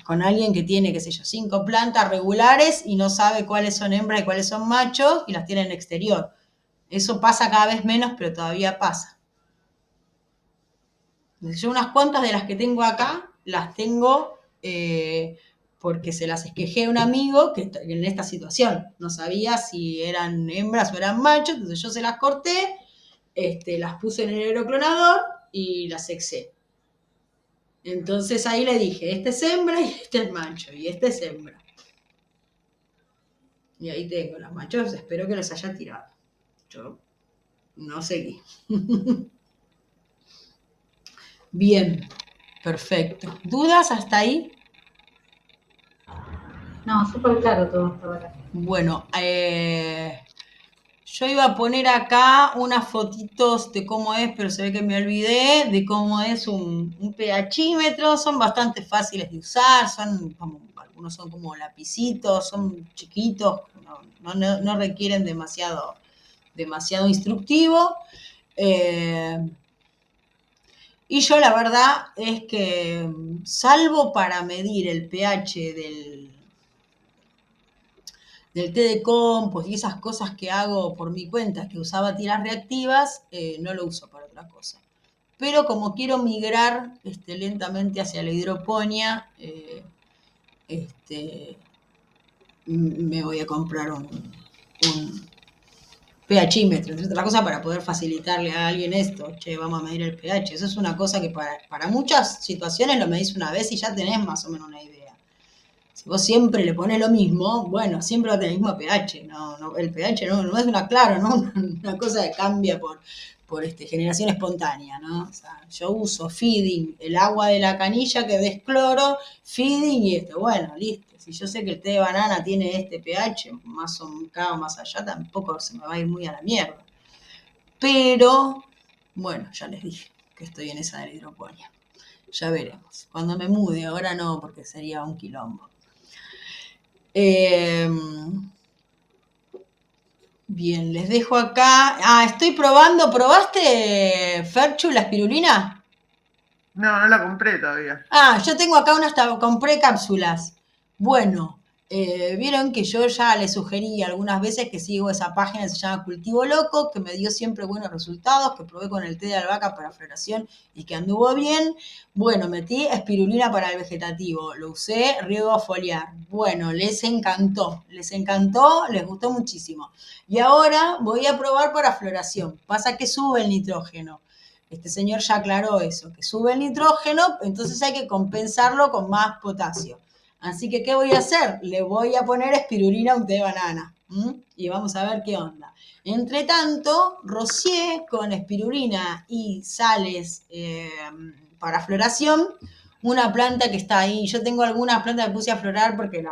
con alguien que tiene, qué sé yo, 5 plantas regulares y no sabe cuáles son hembras y cuáles son machos y las tiene en el exterior. Eso pasa cada vez menos, pero todavía pasa. Yo unas cuantas de las que tengo acá, las tengo porque se las esquejé a un amigo que en esta situación no sabía si eran hembras o eran machos, entonces yo se las corté, las puse en el aeroclonador y las sexé. Entonces ahí le dije, este es hembra y este es macho, y este es hembra. Y ahí tengo los machos, espero que los haya tirado. Yo no seguí. Bien, perfecto. ¿Dudas hasta ahí? No, súper claro todo hasta ahora. Bueno, Yo iba a poner acá unas fotitos de cómo es, pero se ve que me olvidé, de cómo es un pHímetro. Son bastante fáciles de usar, algunos son como lapicitos, son chiquitos, no requieren demasiado instructivo. Y yo la verdad es que, salvo para medir el pH del té de compost y esas cosas que hago por mi cuenta, que usaba tiras reactivas, no lo uso para otra cosa. Pero como quiero migrar lentamente hacia la hidroponía, me voy a comprar un pHímetro, entre otras cosas, para poder facilitarle a alguien esto. Che, vamos a medir el pH. Eso es una cosa que para muchas situaciones lo medís una vez y ya tenés más o menos una idea. Si vos siempre le pones lo mismo, bueno, siempre va a tener el mismo pH. El pH no es una cosa que cambia por generación espontánea, ¿no? O sea, yo uso feeding, el agua de la canilla que descloro, feeding y bueno, listo. Si yo sé que el té de banana tiene este pH, más acá o más allá, tampoco se me va a ir muy a la mierda. Pero, bueno, ya les dije que estoy en esa de la hidroponía. Ya veremos. Cuando me mude, ahora no, porque sería un quilombo. Bien, les dejo acá. Estoy probando. ¿Probaste, Ferchu, la espirulina? No la compré todavía. Yo tengo acá compré cápsulas. Bueno, vieron que yo ya les sugerí algunas veces que sigo esa página que se llama Cultivo Loco, que me dio siempre buenos resultados, que probé con el té de albahaca para floración y que anduvo bien. Bueno, metí espirulina para el vegetativo, lo usé, riego foliar. Bueno, les encantó, les gustó muchísimo. Y ahora voy a probar para floración. Pasa que sube el nitrógeno. Este señor ya aclaró eso, que sube el nitrógeno, entonces hay que compensarlo con más potasio. Así que, ¿qué voy a hacer? Le voy a poner espirulina a un té de banana. Y vamos a ver qué onda. Entre tanto, rocié con espirulina y sales para floración una planta que está ahí. Yo tengo algunas plantas que puse a florar porque ya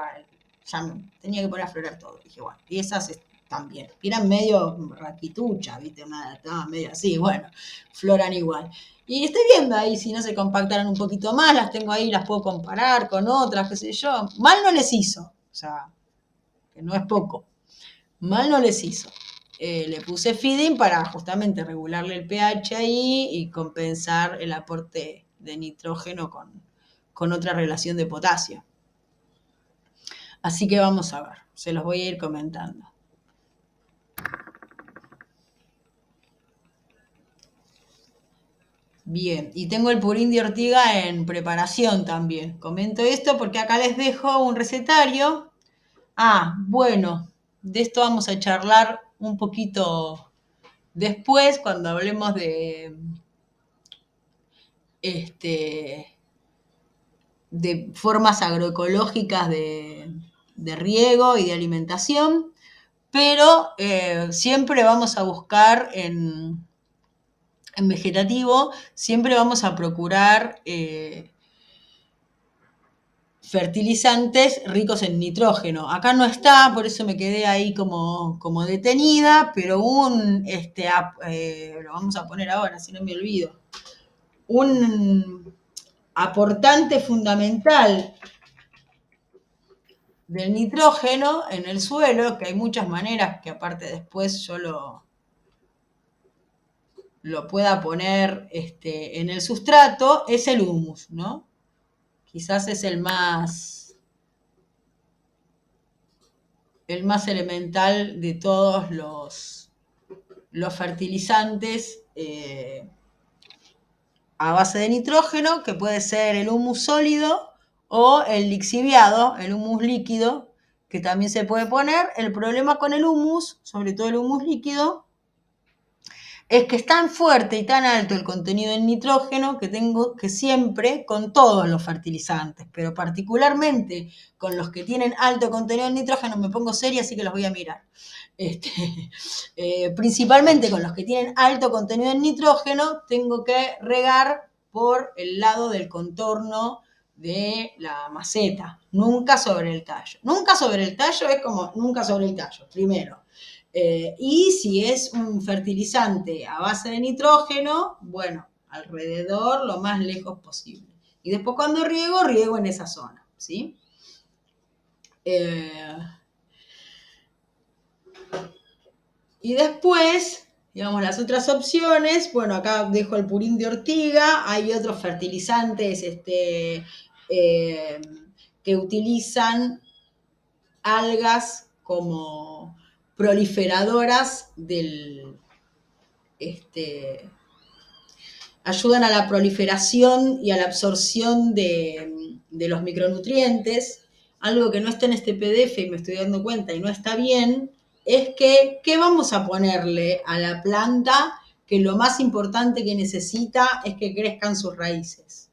tenía que poner a florar todo. Dije, bueno, y esas también. Eran medio raquitucha, ¿viste? Estaban medio así, bueno, floran igual. Y estoy viendo ahí si no se compactaron un poquito más, las tengo ahí, las puedo comparar con otras, qué sé yo. Mal no les hizo, o sea, que no es poco. Mal no les hizo. Le puse feeding para justamente regularle el pH ahí y compensar el aporte de nitrógeno con otra relación de potasio. Así que vamos a ver, se los voy a ir comentando. Bien, y tengo el purín de ortiga en preparación también. Comento esto porque acá les dejo un recetario. Bueno, de esto vamos a charlar un poquito después, cuando hablemos de formas agroecológicas de riego y de alimentación, pero siempre vamos a buscar en vegetativo, siempre vamos a procurar fertilizantes ricos en nitrógeno. Acá no está, por eso me quedé ahí como detenida, pero lo vamos a poner ahora, si no me olvido. Un aportante fundamental del nitrógeno en el suelo, que hay muchas maneras que aparte después yo lo pueda poner en el sustrato, es el humus, ¿no? Quizás es el más elemental de todos los fertilizantes a base de nitrógeno, que puede ser el humus sólido o el lixiviado, el humus líquido, que también se puede poner. El problema con el humus, sobre todo el humus líquido, es que es tan fuerte y tan alto el contenido en nitrógeno que tengo que siempre, con todos los fertilizantes, pero particularmente con los que tienen alto contenido en nitrógeno, me pongo seria, así que los voy a mirar. Principalmente con los que tienen alto contenido en nitrógeno, tengo que regar por el lado del contorno de la maceta, nunca sobre el tallo. Nunca sobre el tallo es como nunca sobre el tallo, primero. Y si es un fertilizante a base de nitrógeno, bueno, alrededor lo más lejos posible. Y después cuando riego en esa zona, ¿sí? Y después, digamos, las otras opciones, bueno, acá dejo el purín de ortiga, hay otros fertilizantes que utilizan algas como proliferadoras ayudan a la proliferación y a la absorción de los micronutrientes. Algo que no está en este PDF y me estoy dando cuenta y no está bien, es que, ¿qué vamos a ponerle a la planta? Que lo más importante que necesita es que crezcan sus raíces.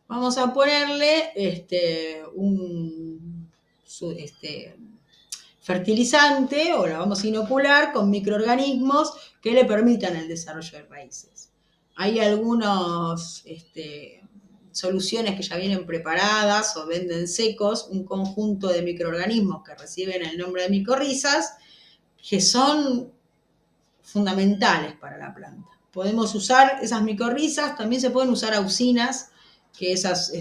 Vamos a ponerle un fertilizante o la vamos a inocular con microorganismos que le permitan el desarrollo de raíces. Hay algunas soluciones que ya vienen preparadas o venden secos, un conjunto de microorganismos que reciben el nombre de micorrizas, que son fundamentales para la planta. Podemos usar esas micorrizas, también se pueden usar auxinas, que esas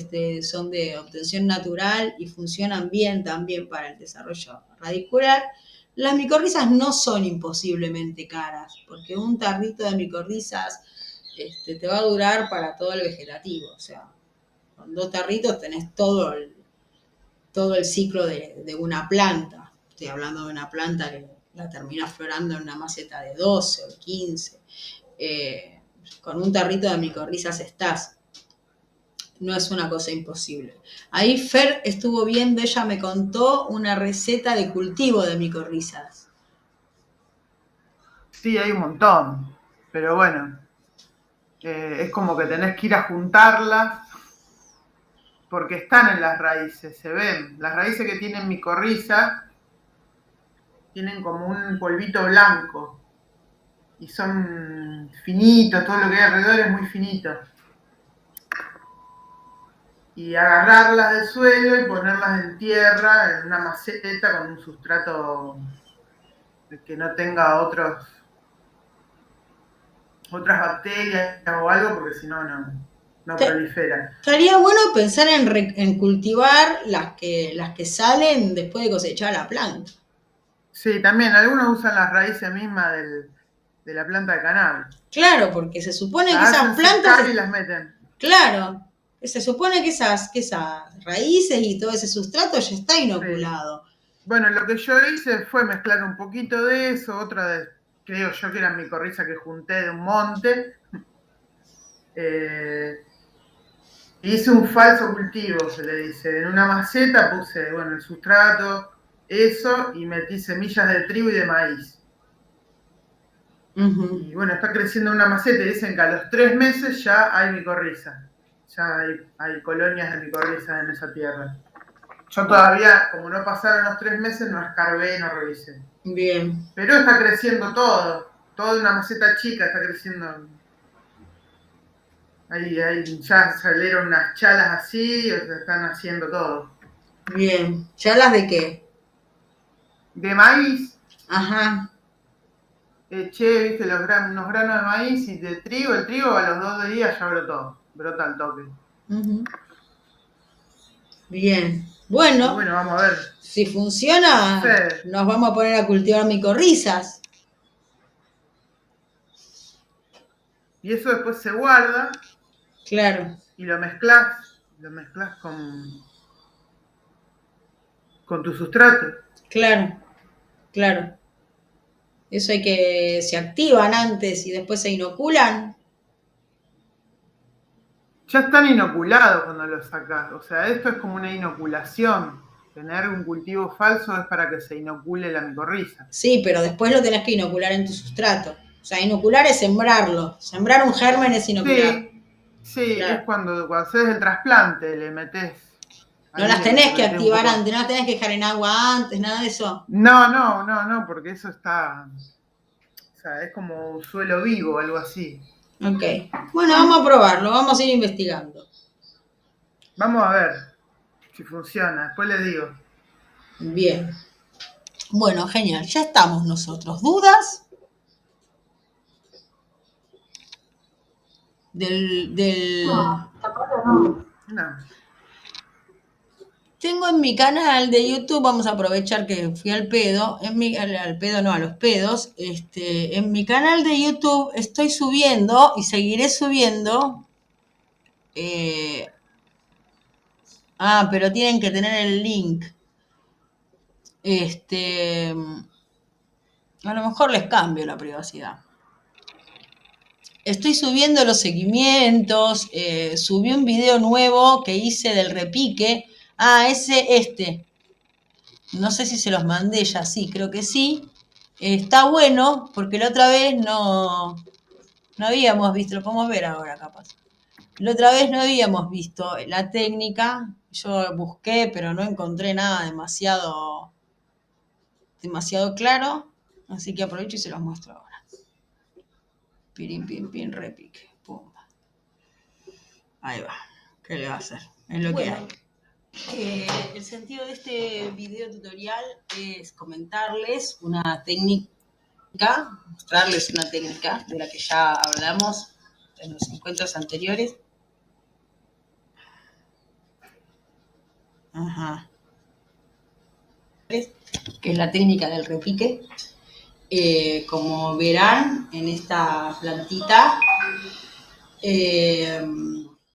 son de obtención natural y funcionan bien también para el desarrollo radicular. Las micorrizas no son imposiblemente caras, porque un tarrito de micorrizas te va a durar para todo el vegetativo. O sea, con 2 tarritos tenés todo el ciclo de una planta. Estoy hablando de una planta que la termina florando en una maceta de 12 o 15. Con un tarrito de micorrizas estás. No es una cosa imposible. Ahí Fer estuvo viendo, ella me contó una receta de cultivo de micorrizas. Sí, hay un montón, pero bueno, es como que tenés que ir a juntarlas porque están en las raíces, se ven. Las raíces que tienen micorriza tienen como un polvito blanco y son finitos, todo lo que hay alrededor es muy finito. Y agarrarlas del suelo y ponerlas en tierra, en una maceta con un sustrato que no tenga otras bacterias o algo, porque si no, no prolifera. Estaría bueno pensar en cultivar las que salen después de cosechar la planta. Sí, también algunos usan las raíces mismas de la planta de cannabis. Claro, porque se supone que Las esas hacen plantas... secar y las meten. Claro, se supone que esas raíces y todo ese sustrato ya está inoculado. Sí. Bueno, lo que yo hice fue mezclar un poquito de eso, otra de, creo yo que era micorriza que junté de un monte. Hice un falso cultivo, se le dice. En una maceta puse, bueno, el sustrato, eso, y metí semillas de trigo y de maíz. Y bueno, está creciendo una maceta y dicen que a los 3 meses ya hay micorriza. Ya hay colonias de micorriza en esa tierra. Yo todavía, como no pasaron los 3 meses, no escarbé, no revisé. Bien. Pero está creciendo todo. Toda una maceta chica está creciendo. Ahí ya salieron unas chalas así, o sea, están haciendo todo. Bien. ¿Chalas de qué? De maíz. Ajá. Viste, unos granos de maíz y de trigo. El trigo a los 2 días ya brotó. Brota al toque. Bien. Bueno, y bueno, vamos a ver. Si funciona, nos vamos a poner a cultivar micorrizas. Y eso después se guarda. Claro. Y lo mezclas con tu sustrato. Claro, claro. Eso hay que, se activan antes y después se inoculan. Ya están inoculados cuando los sacas. O sea, esto es como una inoculación. Tener un cultivo falso es para que se inocule la micorriza. Sí, pero después lo tenés que inocular en tu sustrato. O sea, inocular es sembrarlo. Sembrar un germen es inocular. Sí, claro. Es cuando haces el trasplante, le metés. No las tenés que activar antes, no las tenés que dejar en agua antes, nada de eso. No, porque eso está. O sea, es como un suelo vivo, algo así. Ok. Bueno, vamos a probarlo, vamos a ir investigando. Vamos a ver si funciona, después les digo. Bien. Bueno, genial, ya estamos nosotros. ¿Dudas? No, tampoco no. No. Tengo en mi canal de YouTube, vamos a aprovechar que fui al pedo, al pedo no, a los pedos, en mi canal de YouTube estoy subiendo y seguiré subiendo, eh, pero tienen que tener el link, a lo mejor les cambio la privacidad. Estoy subiendo los seguimientos, subí un video nuevo que hice del repique, no sé si se los mandé ya, sí, creo que sí. Está bueno, porque la otra vez no habíamos visto, lo podemos ver ahora capaz. La otra vez no habíamos visto la técnica, yo busqué, pero no encontré nada demasiado claro, así que aprovecho y se los muestro ahora. Pirin, pin, pin, repique, pumba. Ahí va, ¿qué le va a hacer? Es lo que hay. El sentido de este video tutorial es comentarles una técnica, mostrarles una técnica de la que ya hablamos en los encuentros anteriores. Ajá. Que es la técnica del repique. Como verán en esta plantita,